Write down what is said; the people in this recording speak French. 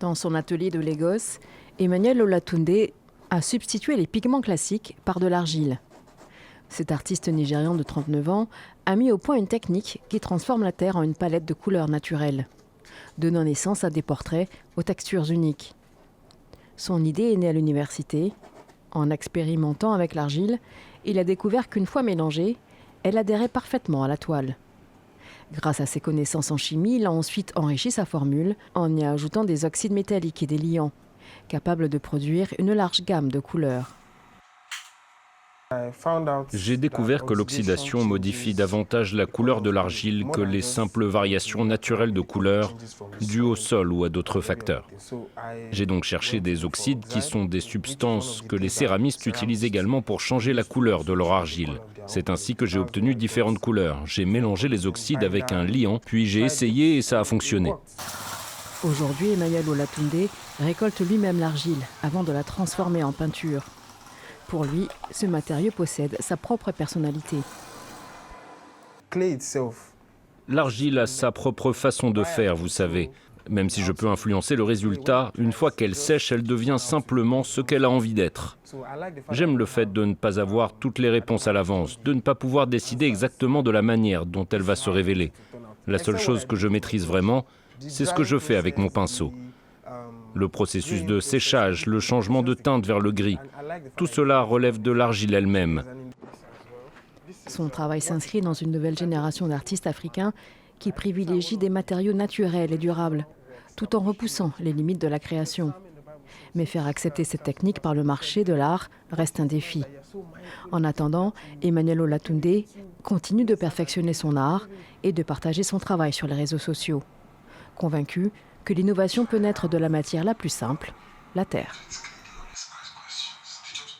Dans son atelier de Lagos, Emmanuel Olatunde a substitué les pigments classiques par de l'argile. Cet artiste nigérian de 39 ans a mis au point une technique qui transforme la terre en une palette de couleurs naturelles, donnant naissance à des portraits aux textures uniques. Son idée est née à l'université. En expérimentant avec l'argile, il a découvert qu'une fois mélangée, elle adhérait parfaitement à la toile. Grâce à ses connaissances en chimie, il a ensuite enrichi sa formule en y ajoutant des oxydes métalliques et des liants, capables de produire une large gamme de couleurs. J'ai découvert que l'oxydation modifie davantage la couleur de l'argile que les simples variations naturelles de couleur dues au sol ou à d'autres facteurs. J'ai donc cherché des oxydes qui sont des substances que les céramistes utilisent également pour changer la couleur de leur argile. C'est ainsi que j'ai obtenu différentes couleurs. J'ai mélangé les oxydes avec un liant, puis j'ai essayé et ça a fonctionné. Aujourd'hui, Emmanuel Olatunde récolte lui-même l'argile avant de la transformer en peinture. Pour lui, ce matériau possède sa propre personnalité. L'argile a sa propre façon de faire, vous savez. Même si je peux influencer le résultat, une fois qu'elle sèche, elle devient simplement ce qu'elle a envie d'être. J'aime le fait de ne pas avoir toutes les réponses à l'avance, de ne pas pouvoir décider exactement de la manière dont elle va se révéler. La seule chose que je maîtrise vraiment, c'est ce que je fais avec mon pinceau. Le processus de séchage, le changement de teinte vers le gris, tout cela relève de l'argile elle-même. Son travail s'inscrit dans une nouvelle génération d'artistes africains qui privilégient des matériaux naturels et durables, tout en repoussant les limites de la création. Mais faire accepter cette technique par le marché de l'art reste un défi. En attendant, Emmanuel Olatunde continue de perfectionner son art et de partager son travail sur les réseaux sociaux, convaincu que l'innovation peut naître de la matière la plus simple, la terre.